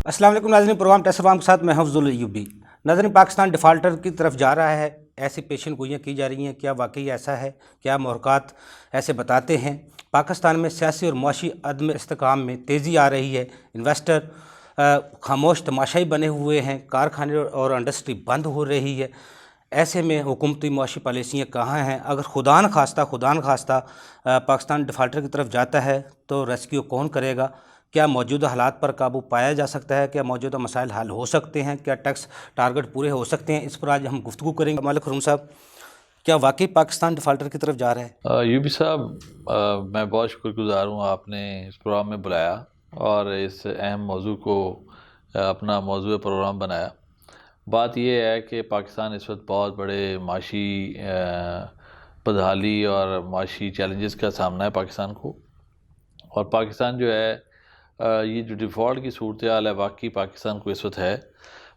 السلام علیکم ناظرین، پروگرام ٹیسٹ فارم کے ساتھ میں حفظ الایوبی۔ ناظرین، پاکستان ڈیفالٹر کی طرف جا رہا ہے، ایسی پیشن گوئیاں کی جا رہی ہیں، کیا واقعی ایسا ہے؟ کیا محرکات ایسے بتاتے ہیں؟ پاکستان میں سیاسی اور معاشی عدم استحکام میں تیزی آ رہی ہے، انویسٹر خاموش تماشائی بنے ہوئے ہیں، کارخانے اور انڈسٹری بند ہو رہی ہے۔ ایسے میں حکومتی معاشی پالیسیاں کہاں ہیں؟ اگر خدا نخواستہ پاکستان ڈیفالٹر کی طرف جاتا ہے تو ریسکیو کون کرے گا؟ کیا موجودہ حالات پر قابو پایا جا سکتا ہے؟ کیا موجودہ مسائل حل ہو سکتے ہیں؟ کیا ٹیکس ٹارگٹ پورے ہو سکتے ہیں؟ اس پر آج ہم گفتگو کریں گے۔ مالک خرم صاحب، کیا واقعی پاکستان ڈیفالٹر کی طرف جا رہا ہے؟ یوبی صاحب، میں بہت شکر گزار ہوں آپ نے اس پروگرام میں بلایا اور اس اہم موضوع کو اپنا موضوع پروگرام بنایا۔ بات یہ ہے کہ پاکستان اس وقت بہت بڑے معاشی بدحالی اور معاشی چیلنجز کا سامنا ہے پاکستان کو، اور پاکستان جو ہے یہ جو ڈیفالٹ کی صورتحال ہے واقعی پاکستان کو اس وقت ہے۔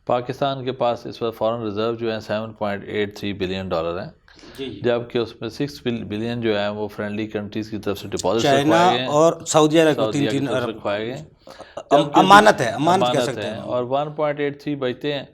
پاکستان کے پاس اس وقت فارن ریزرو جو ہیں 7.83 بلین ڈالر ہیں، جبکہ اس میں 6 بلین جو ہیں وہ فرینڈلی کنٹریز کی طرف سے ڈپازٹ چائنا رکھوائے گئے ہیں، اور سعودی عرب سعودیہ کی تین طرف سے ارب رکھوائے گئے ہیں، امانت کہہ سکتے ہیں، ہیں، اور 1.83 بچتے ہیں،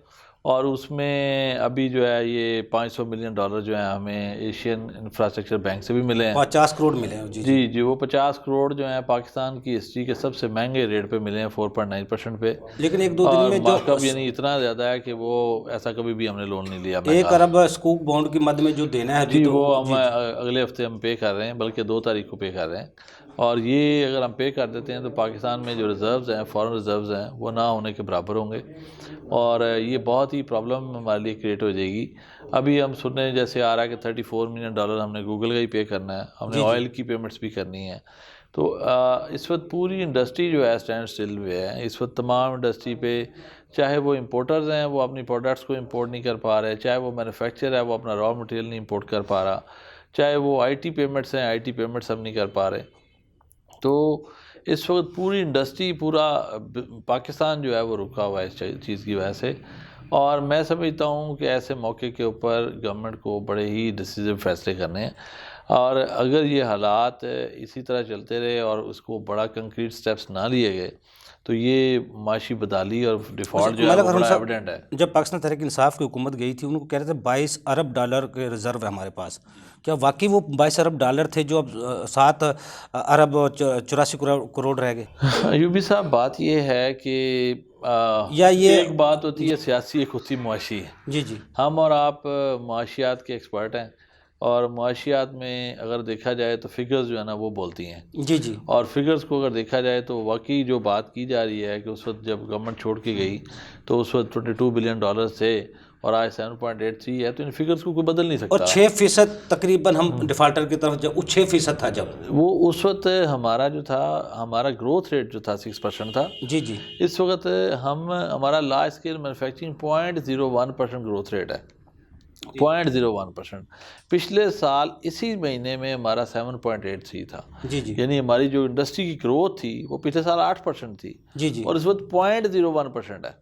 اور اس میں ابھی جو ہے یہ 500 ملین ڈالر جو ہیں ہمیں ایشین انفراسٹرکچر بینک سے بھی ملے ہیں۔ 50 کروڑ ملے ہیں۔ جی وہ 50 کروڑ جو ہیں پاکستان کی ہسٹری کے سب سے مہنگے ریٹ پہ ملے ہیں، 4.9% پہ، لیکن ایک دو دن اور میں مارک اپ یعنی اتنا زیادہ ہے کہ وہ ایسا کبھی بھی ہم نے لون نہیں لیا۔ 1 ارب سکوک بانڈ کی مد میں جو دینا ہے ابھی، جی تو وہ ہم اگلے ہفتے ہم پے کر رہے ہیں، بلکہ 2 تاریخ کو پے کر رہے ہیں، اور یہ اگر ہم پے کر دیتے ہیں تو پاکستان میں جو ریزروز ہیں، فارن ریزروز ہیں، وہ نہ ہونے کے برابر ہوں گے، اور یہ بہت ہی پرابلم ہمارے لیے کریٹ ہو جائے گی۔ ابھی ہم سننے جیسے آ رہا ہے کہ 34 ملین ڈالر ہم نے گوگل کا ہی پے کرنا ہے، ہم نے آئل کی پیمنٹس بھی کرنی ہے۔ تو اس وقت پوری انڈسٹری جو ہے اسٹینڈ سٹل ہوئے ہے۔ اس وقت تمام انڈسٹری پہ، چاہے وہ امپورٹرز ہیں وہ اپنی پروڈکٹس کو امپورٹ نہیں کر پا رہے، چاہے وہ مینوفیکچر ہے وہ اپنا را مٹیریل نہیں امپورٹ کر پا رہا، چاہے وہ آئی ٹی پیمنٹس ہیں آئی ٹی پیمنٹس ہم نہیں کر پا رہے۔ تو اس وقت پوری انڈسٹری، پورا پاکستان جو ہے وہ رکا ہوا ہے اس چیز کی وجہ سے، اور میں سمجھتا ہوں کہ ایسے موقع کے اوپر گورنمنٹ کو بڑے ہی ڈیسیزن فیصلے کرنے ہیں، اور اگر یہ حالات اسی طرح چلتے رہے اور اس کو بڑا کنکریٹ سٹیپس نہ لیے گئے تو یہ معاشی بدحالی اور ڈیفالٹ جو ہے وہ بڑا ایویڈنٹ ہے۔ جب پاکستان تحریک انصاف کی حکومت گئی تھی، ان کو کہہ رہے تھے 22 ارب ڈالر کے ریزرو ہے ہمارے پاس۔ کیا واقعی وہ 22 ارب ڈالر تھے جو اب 7 ارب 84 کروڑ رہ گئے؟ یوبی صاحب، بات یہ ہے کہ ایک بات ہوتی ہے سیاسی، ایک ہوتی معاشی۔ جی ہم اور آپ معاشیات کے ایکسپرٹ ہیں، اور معاشیات میں اگر دیکھا جائے تو فگرز جو ہے نا وہ بولتی ہیں۔ جی اور فگرز کو اگر دیکھا جائے تو واقعی جو بات کی جا رہی ہے کہ اس وقت جب گورنمنٹ چھوڑ کے گئی تو اس وقت 22 بلین ڈالر تھے اور آج 7.83 ہے، تو ان فگرز کو کوئی بدل نہیں سکتا۔ اور 6% تقریباً ہم ڈیفالٹر کی طرف، جب 6% تھا، جب وہ اس وقت ہمارا جو تھا، ہمارا گروتھ ریٹ جو تھا 6% تھا۔ جی اس وقت ہمارا large scale manufacturing 0.01% growth rate ہے، 0.01%۔ پچھلے سال اسی مہینے میں ہمارا 7.83 تھا، یعنی ہماری جو انڈسٹری کی گروتھ تھی وہ پچھلے سال 8% تھی، اور اس وقت 0.01% ہے،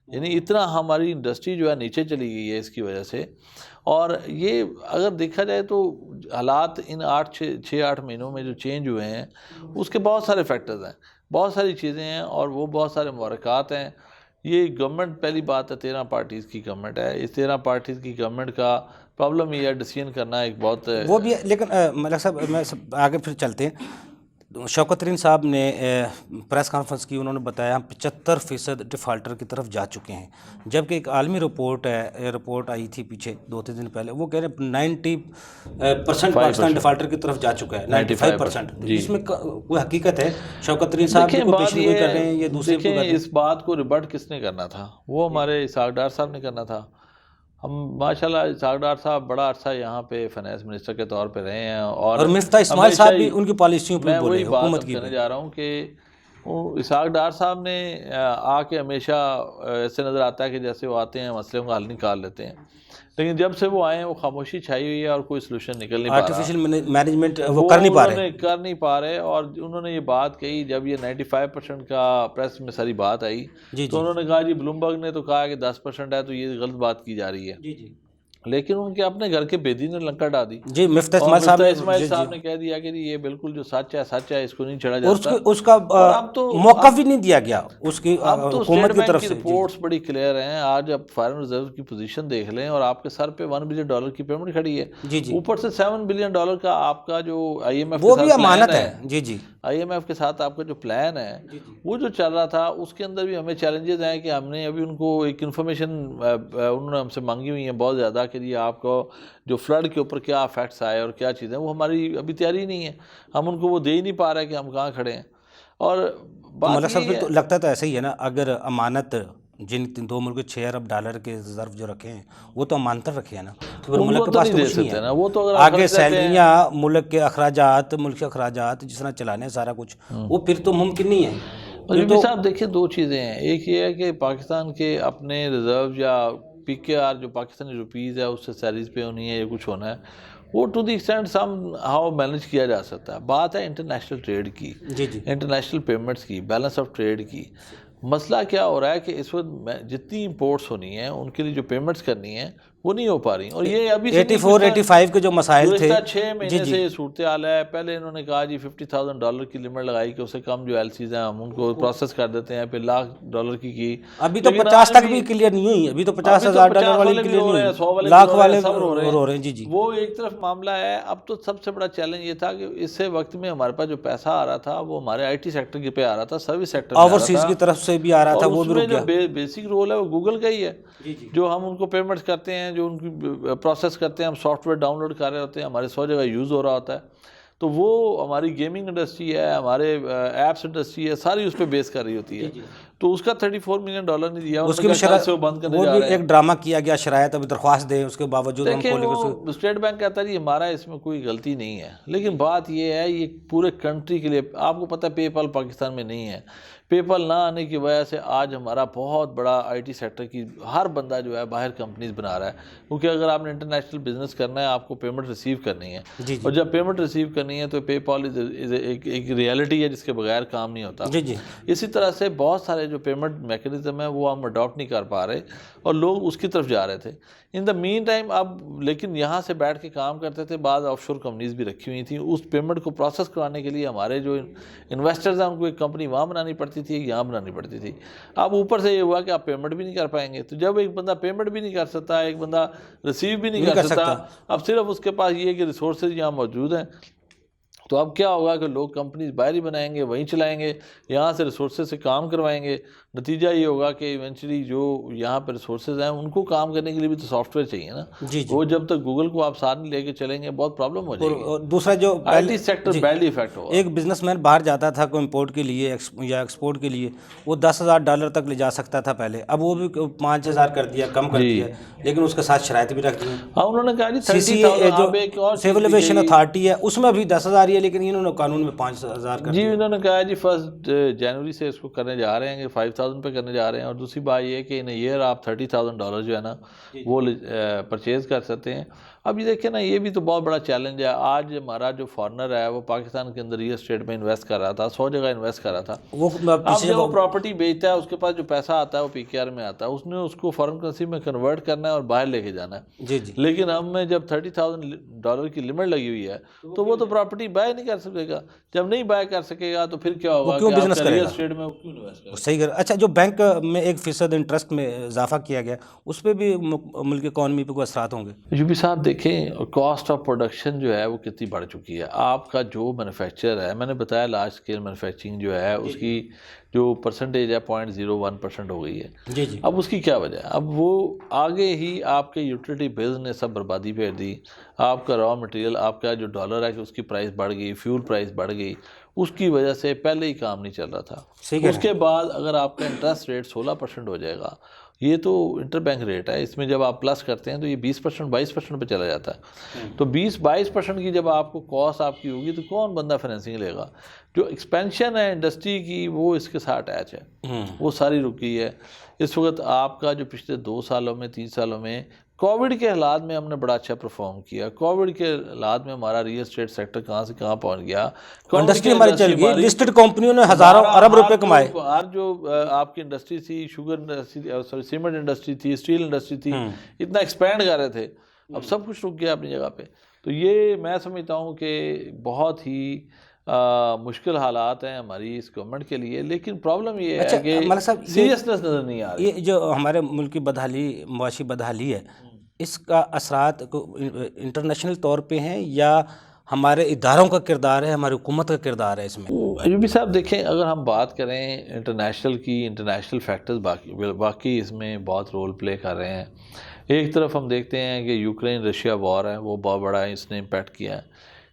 یعنی اتنا ہماری انڈسٹری جو ہے نیچے چلی گئی ہے اس کی وجہ سے۔ اور یہ اگر دیکھا جائے تو حالات ان 6-8 مہینوں میں جو چینج ہوئے ہیں اس کے بہت سارے فیکٹرز ہیں، بہت ساری چیزیں ہیں، اور وہ بہت سارے محرکات ہیں۔ یہ گورنمنٹ، پہلی بات ہے 13 پارٹیز کی گورنمنٹ ہے، اس 13 پارٹیز کی گورنمنٹ کا پرابلم یہ ہے ڈیسیژن کرنا ایک بہت وہ بھی ہے۔ لیکن ملک صاحب، میں آگے پھر چلتے ہیں۔ شوکت ترین صاحب نے پریس کانفرنس کی، انہوں نے بتایا ہم 75% ڈیفالٹر کی طرف جا چکے ہیں، جبکہ ایک عالمی رپورٹ آئی تھی پیچھے 2-3 دن پہلے، وہ کہہ رہے ہیں 90% پاکستان ڈیفالٹر کی طرف جا چکا ہے، 95%۔ اس میں کوئی حقیقت ہے؟ شوکت ترین صاحب بھی کوئی پیشن گوئی کر رہے ہیں، یہ دوسرے کو کر رہے ہیں؟ اس بات کو ریبٹ کس نے کرنا تھا؟ وہ ہمارے اسحاق ڈار صاحب نے کرنا تھا۔ ہم ماشاءاللہ اسحاق ڈار صاحب بڑا عرصہ یہاں پہ فائنانس منسٹر کے طور پہ رہے ہیں، اور مفتاح اسماعیل صاحب بھی ان کی پالیسیوں پہ بولے، میں وہی بات کرنے جا رہا ہوں کہ اسحاق ڈار صاحب نے آ کے ہمیشہ ایسے نظر آتا ہے کہ جیسے وہ آتے ہیں مسئلوں کا حل نکال لیتے ہیں، لیکن جب سے وہ آئے ہیں وہ خاموشی چھائی ہوئی ہے اور کوئی سلوشن نکل نہیں پا رہا۔ آرٹیفیشل مینجمنٹ وہ کر نہیں پا رہے، اور انہوں نے یہ بات کہی جب یہ 95% کا پریس میں ساری بات آئی تو انہوں نے کہا جی بلومبرگ نے تو کہا کہ 10% ہے، تو یہ غلط بات کی جا رہی ہے۔ لیکن ان کے اپنے گھر کے بیدی نے لنکا ڈال دی. جی مفتاح اور اسماعیل مفتاح صاحب اسماعیل صاحب نے کہہ دیا کہ یہ بالکل جو سچ ہے اس کو نہیں چھڑا اور جاتا. اس کا اب تو موقف بھی نہیں دیا گیا اس کی اب تو حکومت اسٹیٹ کی بینک طرف کی سے. رپورٹس بڑی کلیئر ہیں. آج اب فارن ریزرو کی پوزیشن دیکھ لیں اور آپ کے سر پہ $1 بلین کی پیمنٹ کھڑی ہے. جی جی اوپر سے $7 بلین کا آپ کا جو آئی ایم ایف وہ کے بھی ساتھ امانت پلان ہے. جی جی آئی ایم ایف کے ساتھ آپ کا جو پلان ہے وہ جو چل رہا تھا اس کے اندر بھی ہمیں چیلنجز ہیں کہ ہم نے ابھی ان کو ایک انفارمیشن انہوں نے ہم سے مانگی ہوئی ہیں بہت زیادہ کہ یہ آپ کو جو فلڈ کے اوپر کیا افیکٹس آئے اور کیا چیزیں وہ ہماری ابھی تیاری نہیں ہے. ہم ان کو وہ دے ہی نہیں پا رہے کہ ہم کہاں کھڑے ہیں. اور مولانا بات صاحب یہ پھر ہے تو لگتا تو ایسا ہی ہے نا, اگر امانت جن 2 ملک $6 ارب کے ریزرو جو رکھے ہیں وہ تو امانت رکھے ہیں نا, تو پھر ان ملک کو کے تو پاس نہیں تو دے کچھ نہیں سکتے ہے. نا. وہ تو اگر آگے سیلریاں, ملک کے اخراجات, ملک کے اخراجات جس طرح چلانے سارا کچھ, وہ پھر تو ممکن نہیں ہے. یوبی صاحب دیکھیں 2 چیزیں ہیں. ایک یہ ہے کہ پاکستان کے اپنے ریزرو یا پی کے آر جو پاکستانی روپیز ہے اس سے سیلریز پہ ہونی ہے یا کچھ ہونا ہے, وہ to the extent some how manage کیا جا سکتا ہے. بات ہے انٹرنیشنل ٹریڈ کی, جی جی انٹرنیشنل پیمنٹس کی, بیلنس آف ٹریڈ کی. مسئلہ کیا ہو رہا ہے کہ اس وقت جتنی امپورٹس ہونی ہیں ان کے لیے جو پیمنٹس کرنی ہیں وہ نہیں ہو پا رہی. اور یہ ابھی سے 84-85 کے جو مسائل تھے, گزشتہ 6 مہینے سے یہ صورتحال ہے. پہلے انہوں نے کہا جی $50,000 کی لمٹ لگائی کہ اس سے کم جو ایل سیز ہیں ہم ان کو پروسیس کر دیتے ہیں, پھر $1,00,000 کی. ابھی تو 50 تک بھی کلیئر نہیں ہوئی. ابھی تو $50,000 والی کلیئر نہیں ہوئی, 100 لاکھ والے رو رہے ہیں. جی جی وہ ایک طرف معاملہ ہے. اب تو سب سے بڑا چیلنج یہ تھا کہ اس سے وقت میں ہمارے پاس جو پیسہ آ رہا تھا وہ ہمارے آئی ٹی سیکٹر کے پہ آ رہا تھا, سروس سیکٹر میں آ رہا تھا, اوورسیز کی طرف سے بھی آ رہا تھا, وہ بھی رک گیا. جو بیسک رول ہے وہ گوگل کا ہی ہے. جو ہم ان کو پیمنٹس کرتے ہیں, جو ان کی پروسیس کرتے ہیں, ہم سافٹ ویئر ڈاؤن لوڈ کر رہے ہوتے ہیں, ہمارے 100 جگہ یوز ہو رہا ہوتا ہے. تو وہ ہماری گیمنگ انڈسٹری ہے, ہمارے ایپس انڈسٹری ہے, ساری اس پہ بیس کر رہی ہوتی ہے. تو اس کا $34 ملین نہیں دیا, اس کی سے وہ بند کرنے وہ جا بھی رہے ہیں. ایک ڈرامہ کیا گیا, شرائط ابھی درخواست دیں, اس کے باوجود ہم دیکھیں کھولیں گے. وہ اسٹیٹ بینک کہتا ہے جی ہمارا اس میں کوئی غلطی نہیں ہے, لیکن بات یہ ہے یہ پورے کنٹری کے لیے, آپ کو پتہ ہے پے پال پاکستان میں نہیں ہے. پے پال نہ آنے کی وجہ سے آج ہمارا بہت بڑا آئی ٹی سیکٹر کی ہر بندہ جو ہے باہر کمپنیز بنا رہا ہے, کیونکہ اگر آپ نے انٹرنیشنل بزنس کرنا ہے آپ کو پیمنٹ ریسیو کرنی ہے. اور جب پیمنٹ ریسیو کرنی ہے تو پے پال ایک ریئلٹی ہے جس کے بغیر کام نہیں ہوتا. جی جی اسی طرح سے بہت سارے جو پیمنٹ میکینزم ہے وہ ہم اڈاپٹ نہیں کر پا رہے اور لوگ اس کی طرف جا رہے تھے. ان دا مین ٹائم اب لیکن یہاں سے بیٹھ کے کام کرتے تھے, بعض آف شور کمپنیز بھی رکھی ہوئی تھیں. اس پیمنٹ کو پروسیس کرانے کے لیے ہمارے جو انویسٹرز ہیں ان کو ایک کمپنی وہاں بنانی پڑتی تھی, یہاں بنانی پڑتی تھی. اب اوپر سے یہ ہوا کہ آپ پیمنٹ بھی نہیں کر پائیں گے. تو جب ایک بندہ پیمنٹ بھی نہیں کر سکتا, ایک بندہ ریسیو بھی نہیں کر سکتا, اب صرف اس کے پاس یہ ہے کہ ریسورسز یہاں موجود ہیں, تو اب کیا ہوگا کہ لوگ کمپنیز باہر ہی بنائیں گے, وہیں چلائیں گے, یہاں سے ریسورسز سے کام کروائیں گے. نتیجہ یہ ہوگا کہ ایونچولی جو یہاں پہ ریسورسز ہیں ان کو کام کرنے کے لیے بھی تو سافٹ ویئر چاہیے نا. وہ جب تک گوگل کو آپ ساتھ لے کے چلیں گے بہت پرابلم ہو جائے گی. دوسرا جو I T sector badly affect ہوگا. ایک بزنس مین باہر جاتا تھا کوئی امپورٹ کے لیے یا ایکسپورٹ کے لیے, وہ $10,000 تک لے جا سکتا تھا پہلے, اب وہ بھی 5,000 کر دیا, کم کر دیا, لیکن اس کے ساتھ شرائط بھی رکھ دی. ہاں انہوں نے کہا جی جو سول ایویشن اتھارٹی ہے اس میں بھی 10,000 ہی ہے, لیکن انہوں نے قانون میں 5,000 کر دیا. جی انہوں نے کہا جی 1 جنوری سے اس کو کرنے جا رہے ہیں کہ 5,000 پہ کرنے جا رہے ہیں. اور دوسری بات یہ ہے کہ ان ایئر آپ $30,000 جو ہے نا وہ پرچیز کر سکتے ہیں. اب یہ دیکھیں نا یہ بھی تو بہت بڑا چیلنج ہے. آج ہمارا جو فارنر ہے وہ پاکستان کے اندر ریئل اسٹیٹ میں انویسٹ کر رہا تھا, 100 جگہ انویسٹ کر رہا تھا. اب جب وہ پراپرٹی بیچتا ہے اس کے پاس جو پیسہ آتا ہے وہ پی کے آر میں آتا ہے, اس نے اس کو فارن کرنسی میں کنورٹ کرنا ہے اور باہر لے کے جانا ہے. جی جی لیکن ہم میں جب $30,000 کی لمٹ لگی ہوئی ہے تو وہ تو پراپرٹی بائی نہیں کر سکے گا. جب نہیں بائی کر سکے گا تو پھر کیا ہوگا کہ آپ کا ریئل اسٹیٹ میں کیوں انویسٹ کرے. صحیح. اچھا جو بینک میں 1% انٹرسٹ میں اضافہ کیا گیا اس پہ بھی ملک اکانومی پہ کوئی اثرات ہوں گے؟ یوبی صاحب دیکھیں کاسٹ آف پروڈکشن جو ہے وہ کتنی بڑھ چکی ہے. آپ کا جو مینوفیکچر ہے, میں نے بتایا لارج اسکیل مینوفیکچرنگ جو ہے اس کی جو پرسنٹیج ہے 0.01% ہو گئی ہے. جی جی اب اس کی کیا وجہ ہے؟ اب وہ آگے ہی آپ کے یوٹیلیٹی بلز نے سب بربادی پھیر دی. آپ کا را مٹیریل, آپ کا جو ڈالر ہے کہ اس کی پرائس بڑھ گئی, فیول پرائس بڑھ گئی, اس کی وجہ سے پہلے ہی کام نہیں چل رہا تھا. اس کے بعد اگر آپ کا انٹرسٹ ریٹ 16% ہو جائے گا, یہ تو انٹر بینک ریٹ ہے, اس میں جب آپ پلس کرتے ہیں تو یہ 20% 22% پہ چلا جاتا ہے. تو 20-22% کی جب آپ کو کاسٹ آپ کی ہوگی تو کون بندہ فائنینسنگ لے گا؟ جو ایکسپینشن ہے انڈسٹری کی وہ اس کے ساتھ اٹیچ ہے, وہ ساری رکی ہے. اس وقت آپ کا جو پچھلے 2 سالوں میں 3 سالوں میں کووڈ کے حالات میں ہم نے بڑا اچھا پرفارم کیا. کووڈ کے حالات میں ہمارا ریئل اسٹیٹ سیکٹر کہاں سے کہاں پہنچ گیا, انڈسٹری ہماری چل گئی, لسٹڈ کمپنیوں نے ہزاروں ارب روپے کمائے. ہر جو آپ کی انڈسٹری تھی, شوگر انڈسٹری, سیمنٹ انڈسٹری تھی, اسٹیل انڈسٹری تھی, اتنا ایکسپینڈ کر رہے تھے. اب سب کچھ رک گیا اپنی جگہ پہ. تو یہ میں سمجھتا ہوں کہ بہت ہی مشکل حالات ہیں ہماری اس گورنمنٹ کے لیے. لیکن پرابلم یہ ہے کہ سیریسنس نظر نہیں آ رہی. یہ جو ہمارے ملک کی بدحالی، معاشی بدحالی ہے، اس کا اثرات انٹرنیشنل طور پہ ہیں یا ہمارے اداروں کا کردار ہے، ہماری حکومت کا کردار ہے اس میں؟ ایوبی صاحب دیکھیں، اگر ہم بات کریں انٹرنیشنل کی، انٹرنیشنل فیکٹرز باقی اس میں بہت رول پلے کر رہے ہیں. ایک طرف ہم دیکھتے ہیں کہ یوکرین رشیا وار ہے، وہ بہت بڑا اس نے امپیکٹ کیا ہے.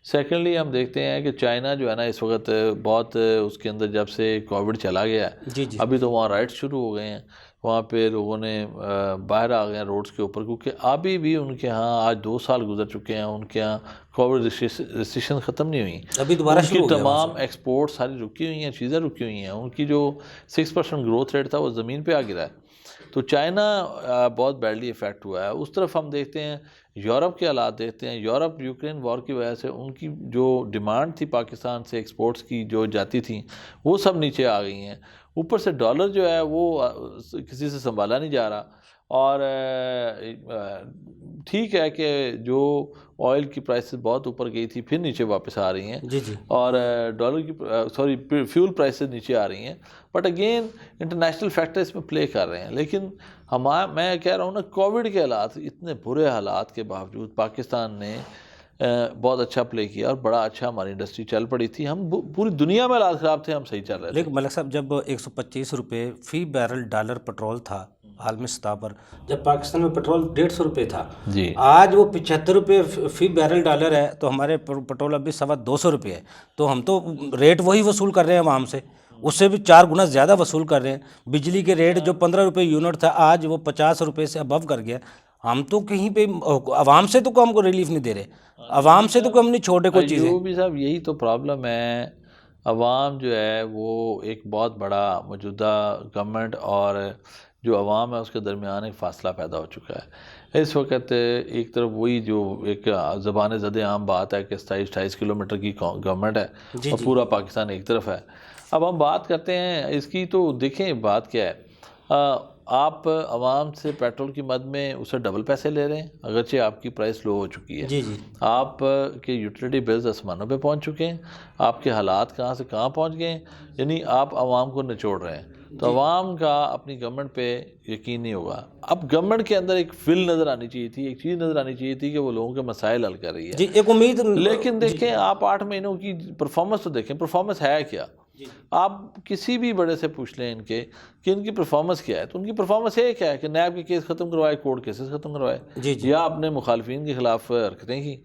سیکنڈلی ہم دیکھتے ہیں کہ چائنا جو ہے نا اس وقت بہت اس کے اندر جب سے کووڈ چلا گیا ہے، ابھی تو وہاں رائٹس شروع ہو گئے ہیں، وہاں پہ لوگوں نے باہر آ گئے ہیں روڈز کے اوپر، کیونکہ ابھی بھی ان کے ہاں آج 2 سال گزر چکے ہیں، ان کے ہاں کووڈ ریسٹرکشن ختم نہیں ہوئی، ابھی دوبارہ ان کی تمام ایکسپورٹ ساری رکی ہوئی ہیں، چیزیں رکی ہوئی ہیں. ان کی جو 6% گروتھ ریٹ تھا وہ زمین پہ آ گرا ہے. تو چائنا بہت بیڈلی افیکٹ ہوا ہے. اس طرف ہم دیکھتے ہیں یورپ کے حالات دیکھتے ہیں. یورپ یوکرین وار کی وجہ سے ان کی جو ڈیمانڈ تھی پاکستان سے ایکسپورٹس کی جو جاتی تھیں وہ سب نیچے آ گئی ہیں. اوپر سے ڈالر جو ہے وہ کسی سے سنبھالا نہیں جا رہا. اور ٹھیک ہے کہ جو آئل کی پرائسز بہت اوپر گئی تھی پھر نیچے واپس آ رہی ہیں، اور ڈالر کی فیول پرائسز نیچے آ رہی ہیں. بٹ اگین انٹرنیشنل فیکٹر اس میں پلے کر رہے ہیں. لیکن میں کہہ رہا ہوں نا، کووڈ کے حالات، اتنے برے حالات کے باوجود پاکستان نے بہت اچھا پلے کیا اور بڑا اچھا ہماری انڈسٹری چل پڑی تھی. ہم پوری دنیا میں حالات خراب تھے، ہم صحیح چل رہے تھے. لیکن ملک صاحب جب 125 روپے فی بیرل ڈالر پیٹرول تھا عالمی سطح پر، جب پاکستان میں پیٹرول 150 روپے تھا، آج وہ 75 روپے فی بیرل ڈالر ہے، تو ہمارے پیٹرول ابھی 250 روپے ہے. تو ہم تو ریٹ وہی وصول کر رہے ہیں عوام سے، اس سے بھی 4 گنا زیادہ وصول کر رہے ہیں. بجلی کے ریٹ جو 15 روپے یونٹ تھا آج وہ 50 روپے سے ابو کر گیا. ہم تو کہیں پہ عوام سے تو ہم کو ریلیف نہیں دے رہے، عوام سے تو ہم نہیں چھوڑ رہے کوئی چیزیں. ایوبی صاحب یہی تو پرابلم ہے. عوام جو ہے وہ ایک بہت بڑا موجودہ گورنمنٹ اور جو عوام ہے اس کے درمیان ایک فاصلہ پیدا ہو چکا ہے اس وقت. ایک طرف وہی جو ایک زبان زد عام بات ہے کہ 27-28 کلومیٹر کی گورنمنٹ ہے اور پورا پاکستان ایک طرف ہے. اب ہم بات کرتے ہیں اس کی، تو دیکھیں بات کیا ہے. آپ عوام سے پیٹرول کی مد میں اسے ڈبل پیسے لے رہے ہیں، اگرچہ آپ کی پرائس لو ہو چکی ہے. آپ کے یوٹیلیٹی بلز آسمانوں پہ پہنچ چکے ہیں، آپ کے حالات کہاں سے کہاں پہنچ گئے ہیں. یعنی آپ عوام کو نچوڑ رہے ہیں. تو عوام کا اپنی گورنمنٹ پہ یقین نہیں ہوگا. اب گورنمنٹ کے اندر ایک فل نظر آنی چاہیے تھی، ایک چیز نظر آنی چاہیے تھی کہ وہ لوگوں کے مسائل حل کر رہی ہے، ایک امید. لیکن دیکھیں آپ 8 مہینوں کی پرفارمنس تو دیکھیں، پرفارمنس ہے کیا. آپ کسی بھی بڑے سے پوچھ لیں ان کے کہ ان کی پرفارمنس کیا ہے، تو ان کی پرفارمنس یہ کیا ہے کہ نیب کے کیس ختم کروائے، کورٹ کیسز ختم کروائے، یا اپنے مخالفین کے خلاف حرکتیں کی.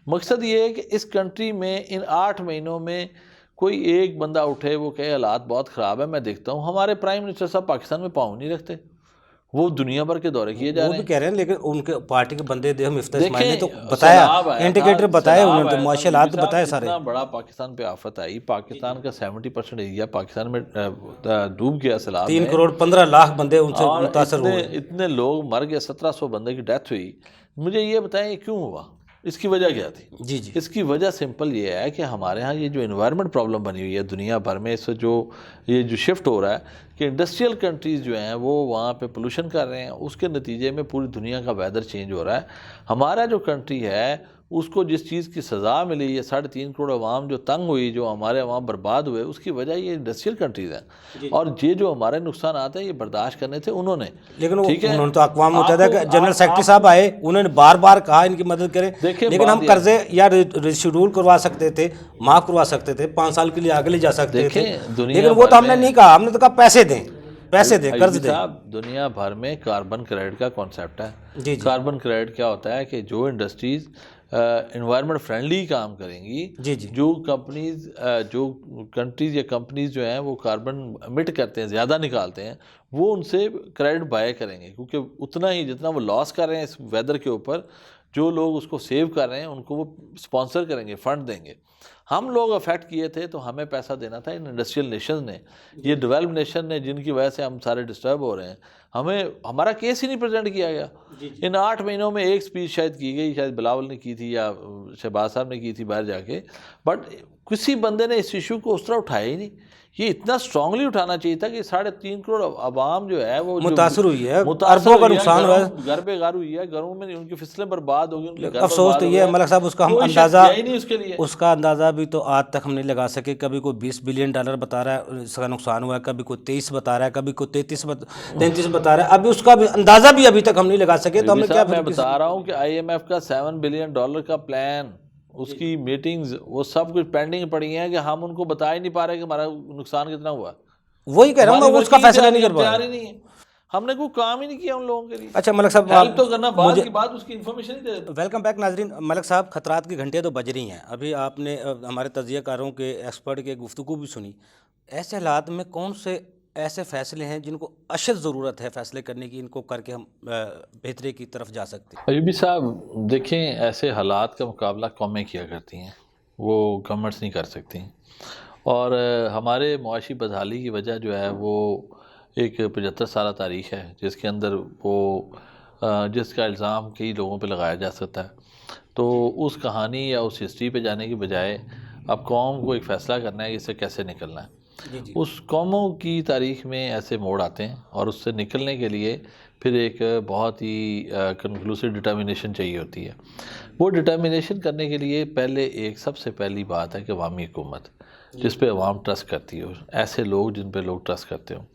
مقصد یہ ہے کہ اس کنٹری میں ان 8 مہینوں میں کوئی ایک بندہ اٹھے وہ کہے حالات بہت خراب ہے. میں دیکھتا ہوں ہمارے پرائم منسٹر صاحب پاکستان میں پاؤں نہیں رکھتے، وہ دنیا بھر کے دورے کیے جا رہے ہیں. وہ بھی کہہ رہے ہیں، لیکن ان کے پارٹی کے بندے مفتاح اسماعیل نے تو بتایا، انڈیکیٹر بتائے انہوں نے، تو معاشی حالات بتائے سارے. اتنا بڑا پاکستان پہ آفت آئی، پاکستان کا 70% ایریا پاکستان میں ڈوب گیا سیلاب میں، 3 کروڑ 15 لاکھ بندے ان سے متاثر ہوئے، اتنے لوگ مر گئے، 1700 بندے کی ڈیتھ ہوئی. مجھے یہ بتائیں یہ کیوں ہوا، اس کی وجہ کیا تھی؟ اس کی وجہ سمپل یہ ہے کہ ہمارے ہاں یہ جو انوائرمنٹ پرابلم بنی ہوئی ہے دنیا بھر میں، اس جو یہ جو شفٹ ہو رہا ہے کہ انڈسٹریل کنٹریز جو ہیں وہ وہاں پہ پولوشن کر رہے ہیں، اس کے نتیجے میں پوری دنیا کا ویدر چینج ہو رہا ہے. ہمارا جو کنٹری ہے اس کو جس چیز کی سزا ملی، یہ 3.5 کروڑ عوام جو تنگ ہوئی، جو ہمارے عوام برباد ہوئے، اس کی وجہ یہ انڈسٹریل کنٹریز ہیں. اور یہ جو ہمارے نقصانات ہیں یہ برداشت کرنے تھے انہوں نے. لیکن انہوں نے تو اقوام متحدہ کے جنرل سیکرٹری صاحب آئے، انہوں نے بار بار کہا ان کی مدد کریں، لیکن ہم قرضے یا ریشیڈول کروا سکتے تھے، معاف کروا سکتے تھے، 5 سال کے لیے آگے لے جا سکتے تھے، لیکن وہ تو ہم نے نہیں کہا. ہم نے تو کہا پیسے دیں، قرض دیں. دنیا بھر میں کاربن کریڈٹ کا کانسیپٹ ہے. کاربن کریڈٹ کیا ہوتا ہے کہ جو انڈسٹریز انوائرمنٹ فرینڈلی کام کریں گی، جو کمپنیز جو کنٹریز یا کمپنیز جو ہیں وہ کاربن امٹ کرتے ہیں، زیادہ نکالتے ہیں، وہ ان سے کریڈٹ بائی کریں گے، کیونکہ اتنا ہی جتنا وہ لاس کر رہے ہیں اس ویدر کے اوپر، جو لوگ اس کو سیو کر رہے ہیں ان کو وہ سپانسر کریں گے، فنڈ دیں گے. ہم لوگ افیکٹ کیے تھے تو ہمیں پیسہ دینا تھا ان انڈسٹریل نیشنز نے، یہ ڈیولپ نیشن نے، جن کی وجہ سے ہم سارے ڈسٹرب ہو رہے ہیں. ہمیں ہمارا کیس ہی نہیں پریزنٹ کیا گیا. ان 8 مہینوں میں ایک سپیچ شاید کی گئی, شاید بلاول نے کی تھی یا شہباز صاحب نے کی تھی باہر جا کے, بٹ کسی بندے نے اس ایشو کو اس طرح اٹھایا ہی نہیں. یہ اتنا اسٹرانگلی اٹھانا چاہیے تھا کہ 3.5 کروڑ عوام جو ہے وہ متاثر ہوئی ہے, اربوں کا نقصان ہوا ہے, گھر بے گھر ہوئی ہے, گھروں میں ان کی فصلیں برباد ہو گئی, ان کے گھر افسوس تو یہ ہے ملک صاحب, اس کا ہم اندازہ اس کا اندازہ بھی تو آج تک ہم نہیں لگا سکے. کبھی کوئی $20 بلین بتا رہا ہے اس کا نقصان ہوا ہے, کبھی کوئی 23 بتا رہا ہے, کبھی کوئی 33 بتا رہا ہے, ابھی اس کا بھی اندازہ بھی ابھی تک ہم نہیں لگا سکے. تو ہمیں کیا, میں بتا رہا ہوں کہ IMF کا $7 بلین کا پلان, اس کی میٹنگز, وہ سب کچھ پینڈنگ پڑی ہیں کہ ہم ان کو بتا ہی نہیں پا رہے کہ ہمارا نقصان کتنا ہوا. وہی کہہ رہا ہوں میں, اس کا فیصلہ نہیں کر پا رہا. نہیں ہے, ہم نے کوئی کام ہی نہیں کیا ان لوگوں کے لیے. اچھا ملک صاحب, ہیلپ تو کرنا بعد کی بات, اس کی انفارمیشن ہی دے. ویلکم بیک ناظرین. ملک صاحب, خطرات کی گھنٹیاں تو بج رہی ہیں. ابھی آپ نے ہمارے تجزیہ کاروں کے, ایکسپرٹ کے گفتگو بھی سنی. ایسے حالات میں کون سے ایسے فیصلے ہیں جن کو اشد ضرورت ہے فیصلے کرنے کی, ان کو کر کے ہم بہتری کی طرف جا سکتے ہیں؟ ایوبی صاحب دیکھیں, ایسے حالات کا مقابلہ قومیں کیا کرتی ہیں, وہ گورنمنٹس نہیں کر سکتی. اور ہمارے معاشی بدحالی کی وجہ جو ہے وہ ایک 75 سالہ تاریخ ہے, جس کے اندر وہ جس کا الزام کئی لوگوں پہ لگایا جا سکتا ہے. تو اس کہانی یا اس ہسٹری پہ جانے کی بجائے اب قوم کو ایک فیصلہ کرنا ہے کہ اس سے کیسے نکلنا ہے. اس قوموں کی تاریخ میں ایسے موڑ آتے ہیں, اور اس سے نکلنے کے لیے پھر ایک بہت ہی کنکلوسیو ڈٹرمنیشن چاہیے ہوتی ہے. وہ ڈٹرمنیشن کرنے کے لیے پہلے ایک سب سے پہلی بات ہے کہ عوامی حکومت, جس پہ عوام ٹرسٹ کرتی ہو, ایسے لوگ جن پہ لوگ ٹرسٹ کرتے ہوں.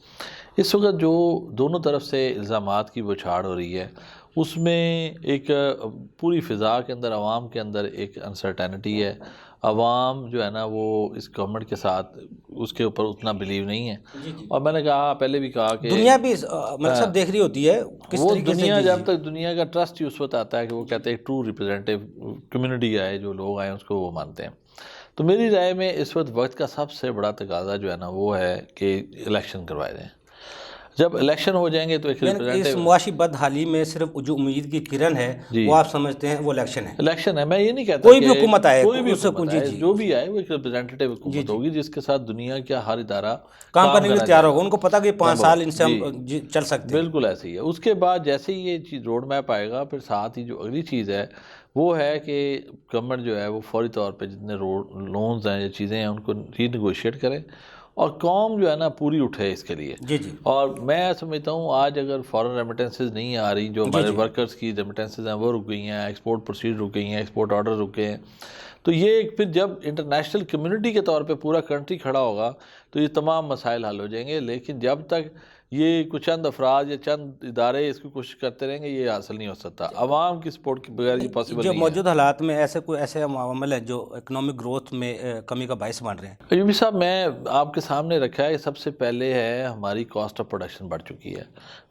اس وقت جو دونوں طرف سے الزامات کی بچھاڑ ہو رہی ہے, اس میں ایک پوری فضا کے اندر, عوام کے اندر ایک انسرٹینٹی ہے. عوام جو ہے نا وہ اس گورنمنٹ کے ساتھ, اس کے اوپر اتنا بلیو نہیں ہے. اور میں نے کہا, پہلے بھی کہا کہ دنیا بھی مطلب سب دیکھ رہی ہوتی ہے کس طریقے سے. دنیا جب تک, دنیا کا ٹرسٹ ہی اس وقت آتا ہے کہ وہ کہتے ہیں ٹرو ریپرزینٹیو کمیونٹی آئے, جو لوگ آئے اس کو وہ مانتے ہیں. تو میری رائے میں اس وقت کا سب سے بڑا تقاضا جو ہے نا وہ ہے کہ الیکشن کروائے جائیں. جب الیکشن ہو جائیں گے تو ایک اس معاشی بدحالی میں صرف جو امید کی کرن ہے وہ آپ سمجھتے ہیں وہ الیکشن ہے؟ الیکشن ہے. میں یہ نہیں کہتا کوئی بھی حکومت آئے, کوئی بھی حکومت آئے, جو بھی آئے, وہ ایک ریپرزینٹیو حکومت ہوگی جس کے ساتھ دنیا کا ہر ادارہ کام کرنے کے لیے تیار ہوگا. ان کو پتہ کہ 5 سال ان سے ہم چل سکتے ہیں. بالکل ایسے ہی ہے. اس کے بعد جیسے ہی یہ چیز روڈ میپ آئے گا, پھر ساتھ ہی جو اگلی چیز ہے وہ ہے کہ گورنمنٹ جو ہے وہ فوری طور پہ جتنے لونز ہیں یا چیزیں ہیں ان کو ری نیگوشیٹ کرے, اور قوم جو ہے نا پوری اٹھے اس کے لیے. اور میں سمجھتا ہوں آج اگر فارن ریمیٹنسز نہیں آ رہی, جو ہمارے ورکرز کی ریمیٹنسز ہیں وہ رک گئی ہیں, ایکسپورٹ پروسیڈ رک گئی ہیں, ایکسپورٹ آرڈر رک گئے ہیں, تو یہ پھر جب انٹرنیشنل کمیونٹی کے طور پہ پورا کنٹری کھڑا ہوگا تو یہ تمام مسائل حل ہو جائیں گے. لیکن جب تک یہ کچھ چند افراد یا چند ادارے اس کی کوشش کرتے رہیں گے, یہ حاصل نہیں ہو سکتا. عوام کی سپورٹ کے بغیر یہ پاسبل نہیں ہے. جو موجودہ حالات میں ایسے عوامل ہیں جو اکنامک گروتھ میں کمی کا باعث بن رہے ہیں؟ ایوبی صاحب, میں آپ کے سامنے رکھا ہے. سب سے پہلے ہے ہماری کاسٹ آف پروڈکشن بڑھ چکی ہے,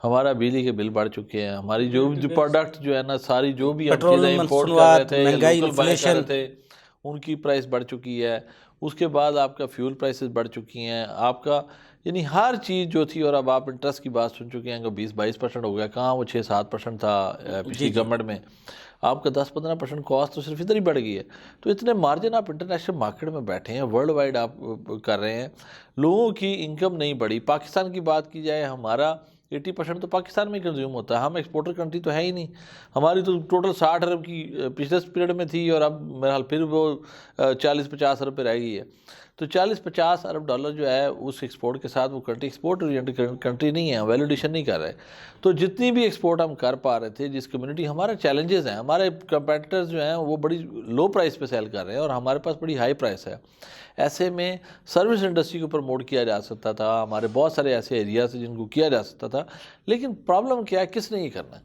ہمارا بجلی کے بل بڑھ چکے ہیں, ہماری جو پروڈکٹ جو ہے نا ساری جو بھی ہم چیزیں امپورٹ کر رہے تھے, مہنگائی, لوکل بائی کر رہے تھے, ان کی پرائس بڑھ چکی ہے. اس کے بعد آپ کا فیول پرائسز بڑھ چکی ہیں, آپ کا یعنی ہر چیز جو تھی. اور اب آپ انٹرسٹ کی بات سن چکے ہیں کہ 20-22% ہو گیا, کہاں وہ 6-7% تھا پچھلی گورنمنٹ میں. آپ کا 10-15% کاسٹ تو صرف ادھر ہی بڑھ گئی ہے. تو اتنے مارجن آپ انٹرنیشنل مارکیٹ میں بیٹھے ہیں, ورلڈ وائڈ آپ کر رہے ہیں, لوگوں کی انکم نہیں بڑھی. پاکستان کی بات کی جائے, ہمارا 80% تو پاکستان میں کنزیوم ہوتا ہے, ہم ایکسپورٹر کنٹری تو ہے ہی نہیں. ہماری تو ٹوٹل 60 ارب کی پچھلے پیریڈ میں تھی, اور اب میرا حال پھر وہ 40-50 ارب پہ رہ گئی ہے. تو 40-50 ارب ڈالر جو ہے اس ایکسپورٹ کے ساتھ, وہ کنٹری ایکسپورٹ کنٹری نہیں ہے, ویلیو ایڈیشن نہیں کر رہے. تو جتنی بھی ایکسپورٹ ہم کر پا رہے تھے, جس کمیونٹی, ہمارے چیلنجز ہیں, ہمارے کمپیٹیٹرز جو ہیں وہ بڑی لو پرائس پہ سیل کر رہے ہیں, اور ہمارے پاس بڑی ہائی پرائس ہے. ایسے میں سروس انڈسٹری کو پروموٹ کیا جا سکتا تھا, ہمارے بہت سارے ایسے ایریاز ہیں جن کو کیا جا سکتا تھا. لیکن پرابلم کیا ہے, کس نے یہ کرنا ہے,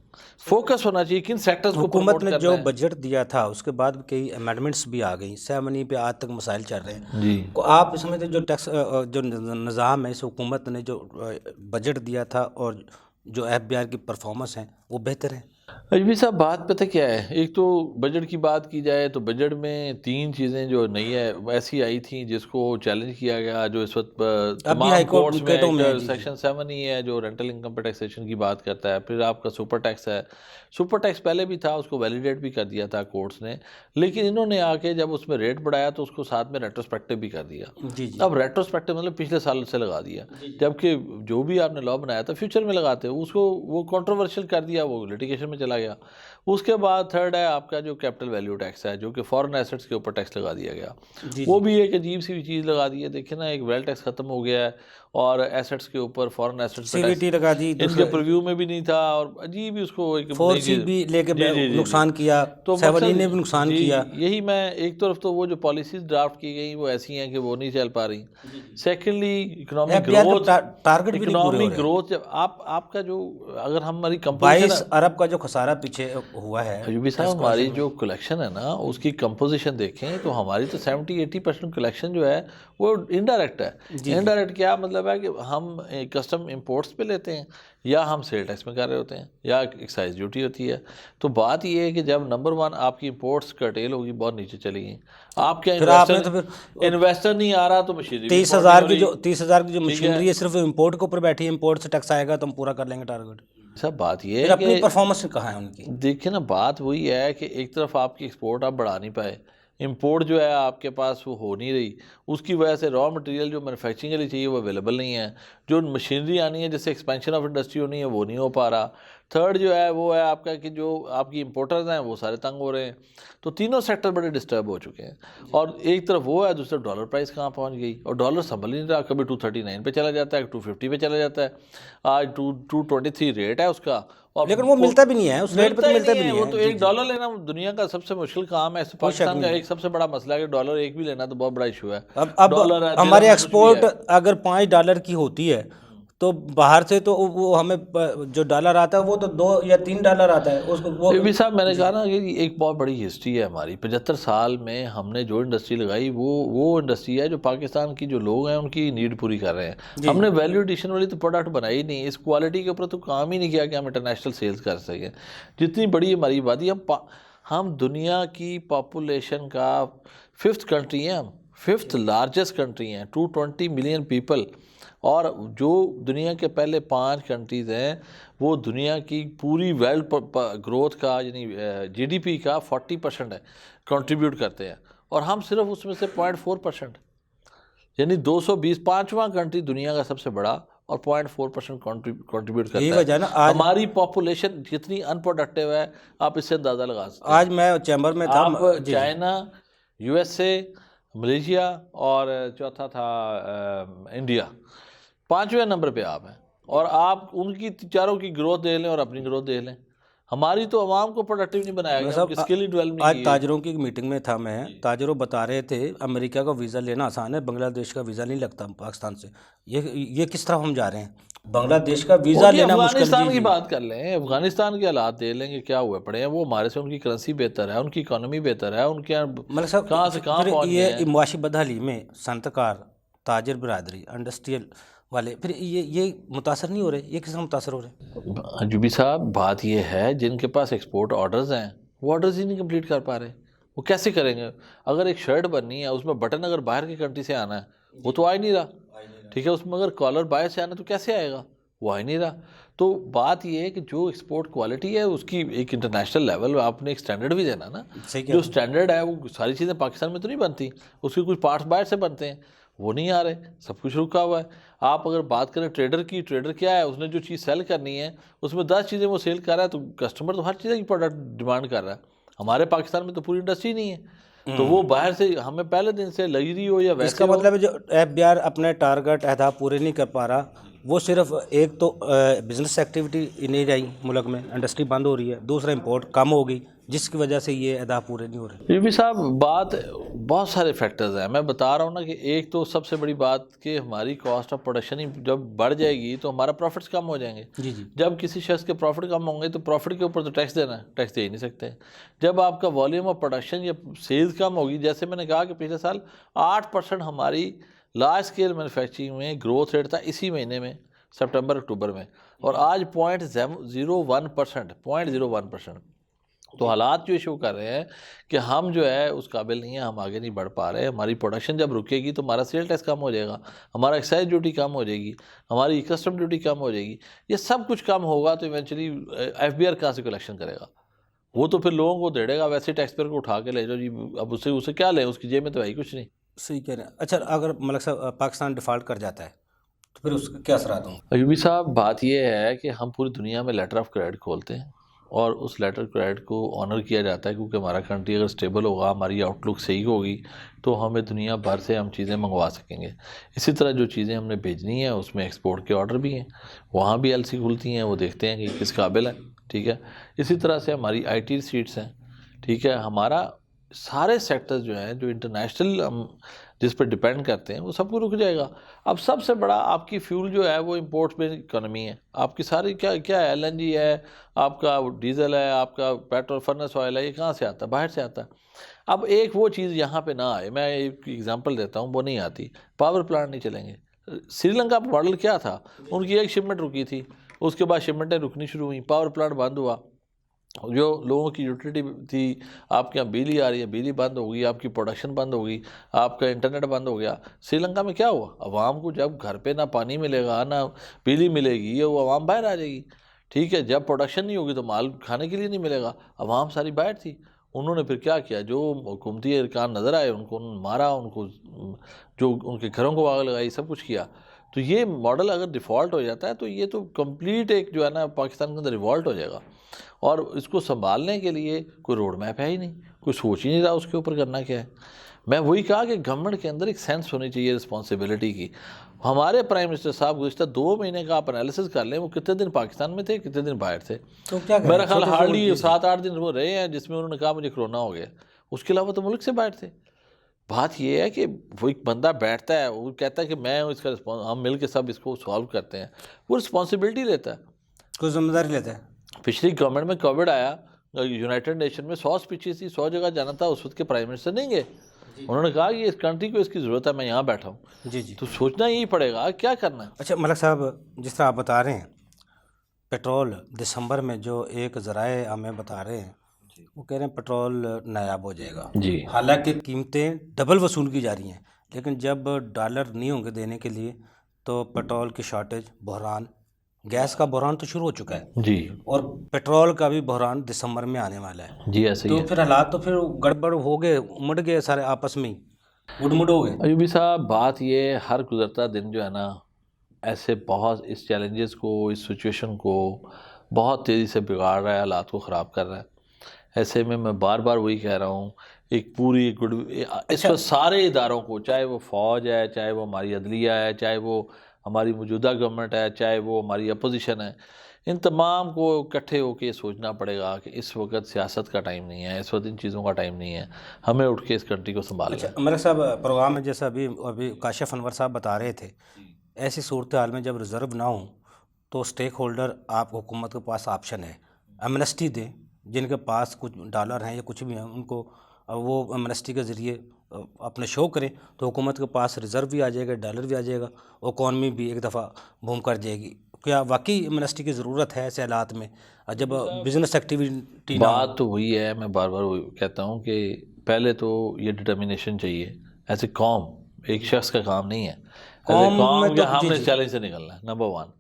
فوکس ہونا چاہیے کن سیکٹرز کو پروموٹ کرنا ہے. حکومت نے جو بجٹ دیا تھا اس کے بعد کئی امینڈمنٹس بھی آ گئیں, سیمنی پہ آج تک مسائل چل رہے ہیں. جی, آپ سمجھتے ہیں جو ٹیکس جو نظام ہے, اس حکومت نے جو بجٹ دیا تھا اور جو FBR کی پرفارمنس ہیں وہ بہتر ہیں؟ اجمی صاحب بات پتہ کیا ہے، ایک تو بجٹ کی بات کی جائے تو بجٹ میں 3 چیزیں جو نئی ہے ایسی آئی تھیں جس کو چیلنج کیا گیا، جو اس وقت اب بھی ہائی تمام کورٹس کورٹ میں کہتا ہوں ایک میں، جی جی سیکشن 7 ہی ہے جو رینٹل انکم پہ ٹیکسیشن کی بات کرتا ہے، پھر آپ کا سپر ٹیکس ہے. سپر ٹیکس پہلے بھی تھا، اس کو ویلیڈیٹ بھی کر دیا تھا کورٹس نے، لیکن انہوں نے آ کے جب اس میں ریٹ بڑھایا تو اس کو ساتھ میں ریٹروسپیکٹو بھی کر دیا. جی جی اب ریٹروسپیکٹو مطلب پچھلے سال سے لگا دیا، جبکہ جو بھی آپ نے لا بنایا تھا فیوچر میں لگاتے اس کو، وہ کنٹروورشل کر دیا، وہ لیٹیگیشن میں چلا گیا. اس کے بعد تھرڈ ہے آپ کا جو کیپٹل ویلیو ٹیکس ہے، جو کہ فارن ایسٹس کے اوپر ٹیکس لگا دیا گیا. جی وہ جی بھی ایک عجیب سی چیز لگا دی ہے. دیکھیں نا، ایک ویل ٹیکس ختم ہو گیا ہے اور ایسٹس کے اوپر فارن ایسٹس پہ سی وی ٹیکس ٹی لگا دی، ان کے دوسرا پریویو میں بھی نہیں تھا، اور عجیب ہی اس کو ایک فور نئی سی چیز. بھی لے کے جی جی جی جی نقصان کیا، تو 7 مقصد نے بھی نقصان جی کیا. یہی میں ایک طرف تو وہ جو پالیسیز ڈرافٹ کی گئی وہ ایسی ہیں کہ وہ نہیں چل پا رہی. سیکنڈلی اکنامک FDR گروتھ، کا ٹارگٹ بھی نہیں پورے ہو اکنامک رہے. گروتھ جب آپ کا جو، اگر ہماری کمپوزیشن 22 ارب کا جو خسارہ پیچھے ہوا ہے ایوبی صاحب، ہماری ایسکولیشن میں. جو کلیکشن ہے نا اس کی کمپوزیشن دیکھیں تو ہماری تو 70-80% کلیکشن جو ہے وہ انڈائریکٹ ہے. جی جی انڈائریکٹ کیا مطلب ہے کہ ہم کسٹم امپورٹس پہ لیتے ہیں، یا ہم سیل ٹیکس میں کر رہے ہوتے ہیں، یا ایکسائز ڈیوٹی ہوتی ہے. تو بات یہ ہے کہ جب نمبر 1 آپ کی امپورٹس کرٹیل ہوگی، بہت نیچے چلی گئیں. آپ کیا پھر آپ نے تو پھر انویسٹر نہیں آ رہا تو مشینری بھی 30,000 امپورٹ نہیں ہو کی رہی. جو 30,000 کی جو ٹھیک ہے مشینری ہے صرف امپورٹ کے اوپر بیٹھی ہے، امپورٹ سے ٹیکس آئے گا تو ہم پورا کر لیں گے ٹارگٹ. سب بات یہ پھر ہے اپنی کہ پرفارمنس کہاں ہے ان کی. دیکھیں نا، بات وہی ہے کہ ایک طرف آپ کی ایکسپورٹ آپ بڑھا نہیں پائے، امپورٹ جو ہے آپ کے پاس وہ ہو نہیں رہی، اس کی وجہ سے را مٹیریل جو مینوفیکچرنگ کے لیے چاہیے وہ اویلیبل نہیں ہے. جو مشینری آنی ہے، جس سے ایکسپینشن آف انڈسٹری ہونی ہے، وہ نہیں ہو پا رہا. تھرڈ جو ہے وہ ہے آپ کا کہ جو آپ کی امپورٹرز ہیں وہ سارے تنگ ہو رہے ہیں. تو تینوں سیکٹر بڑے ڈسٹرب ہو چکے ہیں. اور ایک طرف وہ ہے، دوسرا ڈالر پرائس کہاں پہنچ گئی، اور ڈالر سنبھل ہی نہیں رہا. کبھی 239 پہ چلا جاتا ہے، 250 پہ چلا جاتا ہے. آج 223 ریٹ ہے اس کا، اور لیکن وہ ملتا بھی نہیں ہے، اس ریٹ پہ تو ملتا بھی نہیں وہ ہے. تو جی ایک جی ڈالر لینا دنیا کا سب سے مشکل کام ہے. کوئی شک پاکستان کا نہیں ہے. ایک سب سے بڑا مسئلہ ہے کہ ڈالر ایک بھی لینا تو بہت بڑا ایشو ہے. اب ڈالر ہے، ہمارے درہم ہے، کچھ بھی ایکسپورٹ ہے. اگر $5 کی ہوتی ہے تو باہر سے تو وہ ہمیں جو ڈالر آتا ہے وہ تو $2 یا $3 آتا ہے اس کو وہ. بھی صاحب میں نے جی کہا نا کہ ایک بہت بڑی ہسٹری ہے ہماری. 75 سال میں ہم نے جو انڈسٹری لگائی وہ انڈسٹری ہے جو پاکستان کی جو لوگ ہیں ان کی نیڈ پوری کر رہے ہیں. جی ہم نے ویلیو ایڈیشن والی تو پروڈکٹ بنائی نہیں، اس کوالٹی کے اوپر تو کام ہی نہیں کیا کہ ہم انٹرنیشنل سیلز کر سکیں. جتنی بڑی ہماری آبادی، ہم دنیا کی پاپولیشن کا 5th کنٹری ہیں، ہم 5th لارجسٹ کنٹری ہیں، 220 ملین پیپل. اور جو دنیا کے پہلے 5 کنٹریز ہیں وہ دنیا کی پوری ورلڈ گروتھ کا یعنی GDP کا 40% ہے، کنٹریبیوٹ کرتے ہیں. اور ہم صرف اس میں سے 0.4%، یعنی 220، 5واں کنٹری دنیا کا سب سے بڑا، اور 0.4% کنٹریبیوٹ یہی کرتا وجہ ہے. نا آج ہماری پاپولیشن جتنی ان پروڈکٹیو ہے آپ اس سے اندازہ لگا سکتے ہیں. آج میں چیمبر میں تھا. آپ جی جی چائنا، USA، ملیشیا، اور چوتھا تھا انڈیا، 5ویں نمبر پہ آپ ہیں. اور آپ ان کی چاروں کی گروتھ دیکھ لیں اور اپنی گروتھ دیکھ لیں. ہماری تو عوام کو پروڈکٹیو نہیں بنایا میں گیا، ان کی صاحب اسکل ہی ڈیولپ نہیں آج کی گئی. تاجروں کی میٹنگ میں تھا میں، تاجروں بتا رہے تھے امریکہ کا ویزا لینا آسان ہے، بنگلہ دیش کا ویزا نہیں لگتا پاکستان سے. یہ کس طرح ہم جا رہے ہیں، بنگلہ دیش کا ویزا ان کی لینا مشکل. افغانستان جی کی جی بات کر لیں، افغانستان کے حالات دیکھ لیں کہ کیا ہوئے پڑے ہیں. وہ ہمارے سے ان کی کرنسی بہتر ہے، ان کی اکانومی بہتر ہے، ان کے ملک صاحب کہاں سے کہاں پھر پہنچ گئے ہیں. یہ معاشی بدحالی میں صنعتکار، تاجر برادری، انڈسٹریل والے پھر یہ متاثر نہیں ہو رہے، یہ کس طرح متاثر ہو رہے. جوبی صاحب بات یہ ہے جن کے پاس ایکسپورٹ آرڈرز ہیں وہ آرڈرز ہی نہیں کمپلیٹ کر پا رہے. وہ کیسے کریں گے؟ اگر ایک شرٹ بننی ہے اس میں بٹن اگر باہر کی کنٹری سے آنا ہے وہ تو آ ہی نہیں رہا. ٹھیک ہے، اس میں اگر کالر باہر سے آنا ہے تو کیسے آئے گا؟ وہ آ ہی نہیں رہا. تو بات یہ ہے کہ جو ایکسپورٹ کوالٹی ہے اس کی ایک انٹرنیشنل لیول آپ نے ایک سٹینڈرڈ بھی دینا نا. صحیح کہہ جو رہے ہیں. سٹینڈرڈ ہے وہ ساری چیزیں پاکستان میں تو نہیں بنتی، اس کے کچھ پارٹس باہر سے بنتے ہیں، وہ نہیں آ رہے، سب کچھ رکا ہوا ہے. آپ اگر بات کریں ٹریڈر کی، ٹریڈر کیا ہے، اس نے جو چیز سیل کرنی ہے اس میں 10 چیزیں وہ سیل کر رہا ہے، تو کسٹمر تو ہر چیز کی پروڈکٹ ڈیمانڈ کر رہا ہے. ہمارے پاکستان میں تو پوری انڈسٹری نہیں ہے، تو وہ باہر سے ہمیں پہلے دن سے لگژری ہو یا اس ویسے کا ہو. مطلب ہے جو FBR اپنے ٹارگٹ اہداف پورے نہیں کر پا رہا، وہ صرف ایک تو بزنس ایکٹیویٹی نہیں رہی ملک میں، انڈسٹری بند ہو رہی ہے، دوسرا امپورٹ کم ہو گئی جس کی وجہ سے یہ اہداف پورے نہیں ہو رہے. یہ بھی صاحب بات بہت سارے فیکٹرز ہیں. میں بتا رہا ہوں نا کہ ایک تو سب سے بڑی بات کہ ہماری کاسٹ آف پروڈکشن ہی جب بڑھ جائے گی تو ہمارا پروفٹس کم ہو جائیں گے. جی جی جب کسی شخص کے پروفٹ کم ہوں گے تو پروفٹ کے اوپر تو ٹیکس دینا ہے، ٹیکس دے ہی نہیں سکتے. جب آپ کا والیوم آف پروڈکشن یا سیلز کم ہوگی، جیسے میں نے کہا کہ پچھلے سال 8% ہماری لارج اسکیل مینوفیکچرنگ میں گروتھ ریٹ تھا اسی مہینے میں، سپٹمبر اکتوبر میں، اور آج 0.01%. تو حالات جو ایشو کر رہے ہیں کہ ہم جو ہے اس قابل نہیں ہیں، ہم آگے نہیں بڑھ پا رہے. ہماری پروڈکشن جب رکے گی تو ہمارا سیل ٹیکس کم ہو جائے گا، ہمارا ایکسائز ڈیوٹی کم ہو جائے گی، ہماری کسٹم ڈیوٹی کم ہو جائے گی. یہ سب کچھ کم ہوگا تو ایونچولی ایف بی آر کہاں سے کلیکشن کرے گا؟ وہ تو پھر لوگوں کو دے گا، ویسے ٹیکس پیئر کو اٹھا کے لے جاؤ جی، اب اسے کیا لیں، اس کی جیب میں تو ہے کچھ نہیں. صحیح کہہ رہے ہیں. اچھا اگر ملک صاحب پاکستان ڈیفالٹ کر جاتا ہے تو پھر اس کے کیا اثرات ہوں گے؟ ایوبی صاحب، بات یہ ہے کہ ہم پوری دنیا میں لیٹر آف کریڈٹ کھولتے ہیں، اور اس لیٹر آف کریڈٹ کو آنر کیا جاتا ہے، کیونکہ ہمارا کنٹری اگر سٹیبل ہوگا، ہماری آؤٹ لک صحیح ہوگی تو ہمیں دنیا بھر سے ہم چیزیں منگوا سکیں گے. اسی طرح جو چیزیں ہم نے بھیجنی ہیں اس میں ایکسپورٹ کے آرڈر بھی ہیں، وہاں بھی ایل سی کھلتی ہیں، وہ دیکھتے ہیں کہ کس قابل ہے. ٹھیک ہے. اسی طرح سے ہماری آئی ٹی سیٹس ہیں. ٹھیک ہے. ہمارا سارے سیکٹرز جو ہیں جو انٹرنیشنل ہم جس پہ ڈیپینڈ کرتے ہیں وہ سب کو رک جائے گا. اب سب سے بڑا آپ کی فیول جو ہے وہ امپورٹ پہ اکانومی ہے. آپ کی ساری کیا ہے، ایل این جی ہے، آپ کا ڈیزل ہے، آپ کا پیٹرول فرنس آئل ہے، یہ کہاں سے آتا ہے؟ باہر سے آتا ہے. اب ایک وہ چیز یہاں پہ نہ آئے، میں ایک ایگزامپل دیتا ہوں، وہ نہیں آتی. پاور پلانٹ نہیں چلیں گے. سری لنکا ماڈل کیا تھا؟ ان کی ایک شپمنٹ رکی تھی، اس کے بعد شپمنٹیں رکنی شروع ہوئیں، پاور پلانٹ بند ہوا، جو لوگوں کی یوٹیلیٹی تھی، آپ کے یہاں بجلی آ رہی ہے، بجلی بند ہو گئی، آپ کی پروڈکشن بند ہو گئی، آپ کا انٹرنیٹ بند ہو گیا. سری لنکا میں کیا ہوا؟ عوام کو جب گھر پہ نہ پانی ملے گا نہ بجلی ملے گی، یہ وہ عوام باہر آ جائے گی. ٹھیک ہے. جب پروڈکشن نہیں ہوگی تو مال کھانے کے لیے نہیں ملے گا، عوام ساری باہر تھی. انہوں نے پھر کیا کیا؟ جو حکومتی ارکان نظر آئے ان کو مارا، ان کو جو ان کے گھروں کو آگ لگائی، سب کچھ کیا. تو یہ ماڈل اگر ڈیفالٹ ہو جاتا ہے تو یہ تو کمپلیٹ ایک جو ہے نا پاکستان کے اندر ریوالٹ ہو جائے گا. اور اس کو سنبھالنے کے لیے کوئی روڈ میپ ہے ہی نہیں، کوئی سوچ ہی نہیں رہا اس کے اوپر کرنا کیا ہے. میں وہی کہا کہ گورنمنٹ کے اندر ایک سینس ہونی چاہیے رسپانسبلٹی کی. ہمارے پرائم منسٹر صاحب گزشتہ 2 مہینے کا آپ انالیسس کر لیں، وہ کتنے دن پاکستان میں تھے، کتنے دن باہر تھے. تو کیا کریں؟ میرا خیال ہارڈلی 7-8 دن وہ رہے ہیں جس میں انہوں نے کہا مجھے کرونا ہو گیا. اس کے علاوہ تو ملک سے باہر تھے. بات یہ ہے کہ وہ ایک بندہ بیٹھتا ہے، وہ کہتا ہے کہ میں اس کا ہم مل کے سب اس کو سالو کرتے ہیں، وہ رسپانسبلٹی لیتا ہے، کوئی ذمہ داری لیتا ہے. پچھلی گورنمنٹ میں کووڈ آیا، یونائٹڈ نیشن میں 100 اسپیچز تھی، 100 جگہ جانا تھا، اس وقت کے پرائم منسٹر نہیں گئے. انہوں نے کہا کہ اس کنٹری کو اس کی ضرورت ہے، میں یہاں بیٹھا ہوں. جی جی. تو سوچنا یہی پڑے گا کیا کرنا ہے. اچھا ملک صاحب، جس طرح آپ بتا رہے ہیں پیٹرول دسمبر میں جو ایک ذرائع ہمیں بتا رہے ہیں، وہ کہہ رہے ہیں پیٹرول نایاب ہو جائے گا. جی. حالانکہ قیمتیں ڈبل وصول کی جا رہی ہیں، لیکن جب ڈالر نہیں ہوں گے دینے کے لیے تو پیٹرول کی شارٹیج، بحران، گیس کا بحران تو شروع ہو چکا ہے، جی. اور پیٹرول کا بھی بحران دسمبر میں آنے والا ہے. جی ایسے ہی تو ہے. پھر حالات تو پھر گڑبڑ ہو گئے، امڑ گئے سارے آپس میں ہی، مڈ ہو گئے. ایوبی صاحب، بات یہ ہر گزرتا دن جو ہے نا ایسے بہت اس چیلنجز کو، اس سچویشن کو بہت تیزی سے بگاڑ رہا ہے، حالات کو خراب کر رہا ہے. ایسے میں بار بار وہی کہہ رہا ہوں، ایک پوری اس وقت سارے اداروں کو، چاہے وہ فوج ہے، چاہے وہ ہماری عدلیہ ہے، چاہے وہ ہماری موجودہ گورنمنٹ ہے، چاہے وہ ہماری اپوزیشن ہے، ان تمام کو اکٹھے ہو کے سوچنا پڑے گا کہ اس وقت سیاست کا ٹائم نہیں ہے، اس وقت ان چیزوں کا ٹائم نہیں ہے، ہمیں اٹھ کے اس کنٹری کو سنبھالنا ہے. اچھا ملک صاحب، پروگرام میں جیسا ابھی کاشف انور صاحب بتا رہے تھے، ایسی صورتحال میں جب ریزرو نہ ہوں تو اسٹیک ہولڈر، آپ حکومت کے پاس آپشن ہے، ایمنسٹی دیں. جن کے پاس کچھ ڈالر ہیں یا کچھ بھی ہیں ان کو وہ ایمنسٹی کے ذریعے اپنے شو کریں، تو حکومت کے پاس ریزرو بھی آ جائے گا، ڈالر بھی آ جائے گا، اکانومی بھی ایک دفعہ بوم کر جائے گی. کیا واقعی ایمنسٹی کی ضرورت ہے ایسے حالات میں جب بزنس ایکٹیویٹی نہ ہو؟ بات تو وہی ہے، میں بار بار کہتا ہوں کہ پہلے تو یہ ڈٹرمینیشن چاہیے ایز اے قوم، ایک شخص کا کام نہیں ہے. ایز اے قوم کہ ہم نے چیلنج سے نکلنا ہے. نمبر 1،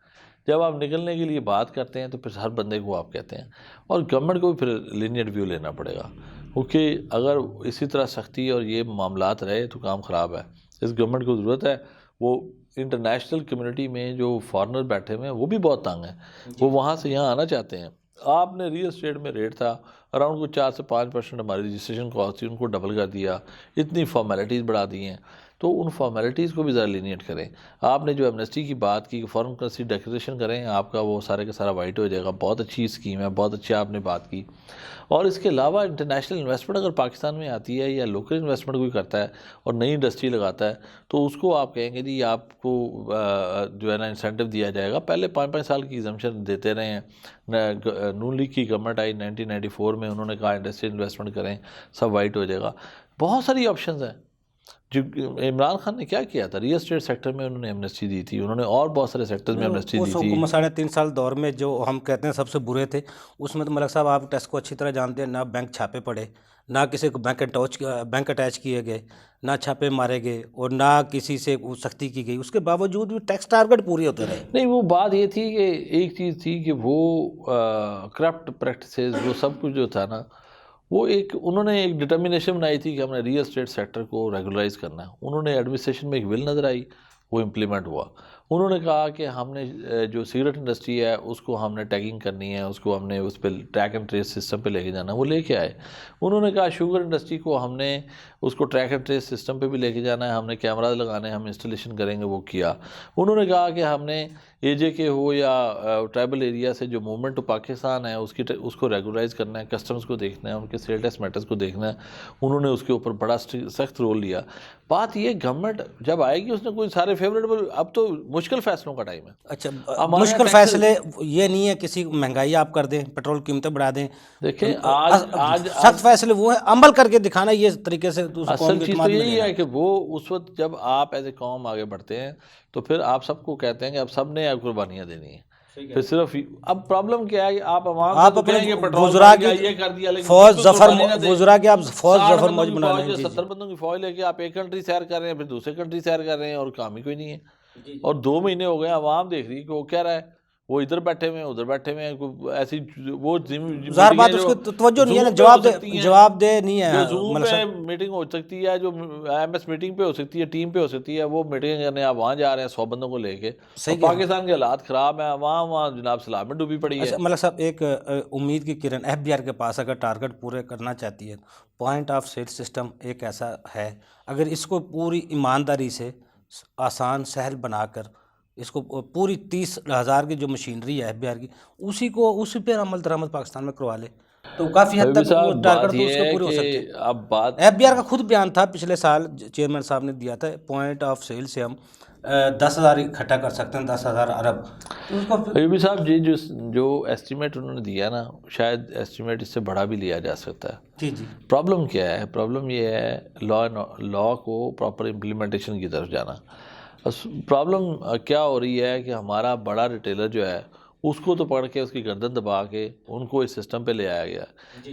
جب آپ نکلنے کے لیے بات کرتے ہیں تو پھر ہر بندے کو آپ کہتے ہیں، اور گورنمنٹ کو بھی پھر لینئر ویو لینا پڑے گا، کیونکہ اگر اسی طرح سختی اور یہ معاملات رہے تو کام خراب ہے. اس گورنمنٹ کو ضرورت ہے، وہ انٹرنیشنل کمیونٹی میں جو فارنر بیٹھے ہوئے ہیں وہ بھی بہت تنگ ہیں، وہ وہاں سے یہاں آنا چاہتے ہیں. آپ نے ریئل اسٹیٹ میں ریٹ تھا اراؤنڈ کو 4 سے 5% ہماری رجسٹریشن کاسٹ تھی، ان کو ڈبل کر دیا، اتنی فارمیلٹیز بڑھا دی ہیں. تو ان فارمیلٹیز کو بھی ذرا لینیٹ کریں. آپ نے جو ایمنسٹی کی بات کی کہ فارن کرنسی ڈیکلیریشن کریں، آپ کا وہ سارے کا سارا وائٹ ہو جائے گا، بہت اچھی اسکیم ہے، بہت اچھا آپ نے بات کی. اور اس کے علاوہ انٹرنیشنل انویسٹمنٹ اگر پاکستان میں آتی ہے یا لوکل انویسٹمنٹ کوئی کرتا ہے اور نئی انڈسٹری لگاتا ہے تو اس کو آپ کہیں گے جی آپ کو جو ہے نا انسینٹو دیا جائے گا. پہلے 5-5 سال کی ایگزمپشن دیتے رہے ہیں. نون لیگ کی گورنمنٹ آئی 1994 میں، انہوں نے کہا انڈسٹری انویسٹمنٹ کریں، سب وائٹ ہو جائے گا. بہت ساری آپشنز ہیں. جو عمران خان نے کیا کیا تھا، ریئل اسٹیٹ سیکٹر میں انہوں نے ایمنسٹی دی تھی، انہوں نے اور بہت سارے سیکٹرز میں ایمنسٹی دی اس تھی. حکومت 3.5 سال دور میں جو ہم کہتے ہیں سب سے برے تھے، اس میں تو ملک صاحب آپ ٹیسٹ کو اچھی طرح جانتے ہیں، نہ بینک چھاپے پڑے، نہ کسی کو بینک اٹیچ کیے گئے، نہ چھاپے مارے گئے، اور نہ کسی سے سختی کی گئی، اس کے باوجود بھی ٹیکس ٹارگٹ پورے ہوتے رہے. نہیں، وہ بات یہ تھی کہ ایک چیز تھی کہ وہ کرپٹ پریکٹسز، وہ سب کچھ جو تھا نا، وہ انہوں نے ایک ڈٹرمنیشن بنائی تھی کہ ہم نے ریئل اسٹیٹ سیکٹر کو ریگولرائز کرنا ہے. انہوں نے ایڈمنسٹریشن میں ایک ول نظر آئی، وہ امپلیمنٹ ہوا. انہوں نے کہا کہ ہم نے جو سگریٹ انڈسٹری ہے اس کو ہم نے ٹیگنگ کرنی ہے، اس کو ہم نے اس پہ ٹریک اینڈ ٹریس سسٹم پہ لے کے جانا، وہ لے کے آئے. انہوں نے کہا شوگر انڈسٹری کو ہم نے اس کو ٹریک اینڈ ٹریس سسٹم پہ بھی لے کے جانا ہے، ہم نے کیمراز لگانے ہیں، ہم انسٹالیشن کریں گے، وہ کیا. انہوں نے کہا کہ ہم نے اے جے کے ہو یا ٹرائبل ایریا سے جو موومنٹ ٹو پاکستان ہے اس کو ریگولرائز کرنا ہے، کسٹمز کو دیکھنا ہے، ان کے سیل ٹیکس میٹرز کو دیکھنا ہے. انہوں نے اس کے اوپر بڑا سخت رول لیا. بات یہ گورنمنٹ جب آئے گی اس نے کوئی سارے فیوریبل، اب تو مشکل فیصلوں کا ٹائم ہے. اچھا، مشکل فیصلے یہ نہیں ہے کسی مہنگائی آپ کر دیں، پیٹرول قیمتیں بڑھا دیں. دیکھیں آج سخت فیصلے وہ ہیں، عمل کر کے دکھانا یہ طریقے سے اصل چیز تو یہی ہے کہ وہ اس وقت جب آپ ایز اے قوم آگے بڑھتے ہیں تو پھر آپ سب کو کہتے ہیں کہ اب سب نے قربانیاں دینی ہیں. پھر صرف اب پرابلم کیا ہے کہ آپ عوام سے کہیں کہ پیٹرول یہ کر دیا، لیکن فوج ظفر وزراء کی آپ فوج ظفر موج بنا لیں. 70 بندوں کی فوج لے کے آپ ایک کنٹری سیر کر رہے ہیں، پھر دوسرے کنٹری سیر کر رہے ہیں اور کام ہی کوئی نہیں ہے. اور 2 مہینے ہو گئے عوام دیکھ رہی ہے کہ وہ کہہ رہا ہے، وہ ادھر بیٹھے ہوئے ہیں ادھر بیٹھے ہوئے ہیں، ایسی وہ ظاہر بات اس کی توجہ نہیں ہے نا، جواب دہ نہیں ہے. جو زوم پہ میٹنگ ہو سکتی ہے، جو ایم ایس میٹنگ پہ ہو سکتی ہے، ٹیم پہ ہو سکتی ہے، وہ میٹنگ کرنے آپ وہاں جا رہے ہیں 100 بندوں کو لے کے. پاکستان کے حالات خراب ہیں، وہاں جناب سلام میں ڈوبی پڑی ہے. ملک صاحب ایک امید کی کرن ایف بی آر کے پاس اگر ٹارگٹ پورے کرنا چاہتی ہے، پوائنٹ آف سیل سسٹم ایک ایسا ہے، اگر اس کو پوری ایمانداری سے آسان سہل بنا کر اس کو پوری 30,000 کی جو مشینری ہے ایف بی آر کی، اسی پہ عمل درآمد پاکستان میں کروا لے تو کافی حد تک وہ ٹارگٹ تو اس کے پورے ہو سکتے ہیں. اب بات ایف بی آر کا خود بیان تھا پچھلے سال، چیئرمین صاحب نے دیا تھا، پوائنٹ آف سیل سے ہم 10,000 اکٹھا کر سکتے ہیں، 10,000 ارب. ایوبی صاحب جی جو ایسٹیمیٹ انہوں نے دیا نا، شاید ایسٹیمیٹ اس سے بڑا بھی لیا جا سکتا ہے. جی جی. پرابلم کیا ہے؟ پرابلم یہ ہے لا کو پراپر امپلیمنٹیشن کی طرف جانا. پرابلم کیا ہو رہی ہے کہ ہمارا بڑا ریٹیلر جو ہے اس کو تو پکڑ کے اس کی گردن دبا کے ان کو اس سسٹم پہ لے آیا گیا،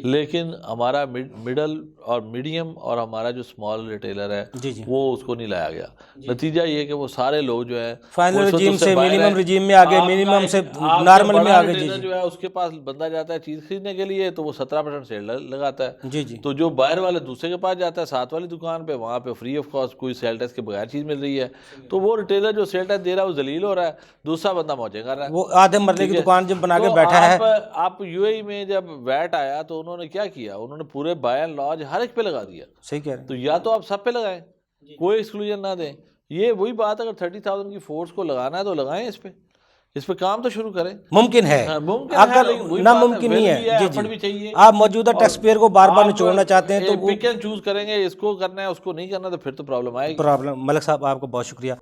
لیکن ہمارا مڈل اور میڈیم اور ہمارا جو اسمال ریٹیلر ہے وہ اس کو نہیں لایا گیا. نتیجہ یہ کہ وہ سارے لوگ جو ہے فائنل رجیم سے منیمم رجیم میں آگے، منیمم سے نارمل میں آگے. جو ہے اس کے پاس بندہ جاتا ہے چیز خریدنے کے لیے تو وہ 17% سیل لگاتا ہے. جی جی. تو جو باہر والے دوسرے کے پاس جاتا ہے ساتھ والی دکان پہ، وہاں پہ فری آف کاسٹ کوئی سیل ٹیکس کے بغیر چیز مل رہی ہے، تو وہ ریٹیلر جو سیل ٹیکس دے رہا ہے وہ ذلیل ہو رہا ہے، دوسرا بندہ موجے کر رہا ہے، وہ آدھے مرلے کی دکان جب بنا کے بیٹھا ہے. آپ یو اے میں جب ویٹ آیا تو انہوں نے کیا کیا؟ انہوں نے پورے بائی اینڈ لارج ہر ایک پہ لگا دیا. صحیح کہہ رہے ہیں. تو یا تو آپ سب پہ لگائیں، کوئی ایکسکلوژن نہ دیں. یہ وہی بات، اگر 30,000 کی فورس کو لگانا ہے تو لگائیں، اس پہ کام تو شروع کریں. ممکن ہے، اگر ناممکن نہیں ہے. جی جی. آپ موجودہ ٹیکس پیئر کو بار بار نچوڑنا چاہتے ہیں تو پک اینڈ چوز کریں گے، اس کو کرنا ہے اس کو نہیں کرنا، تو پھر تو پرابلم آئے گی. ملک صاحب آپ کو بہت شکریہ.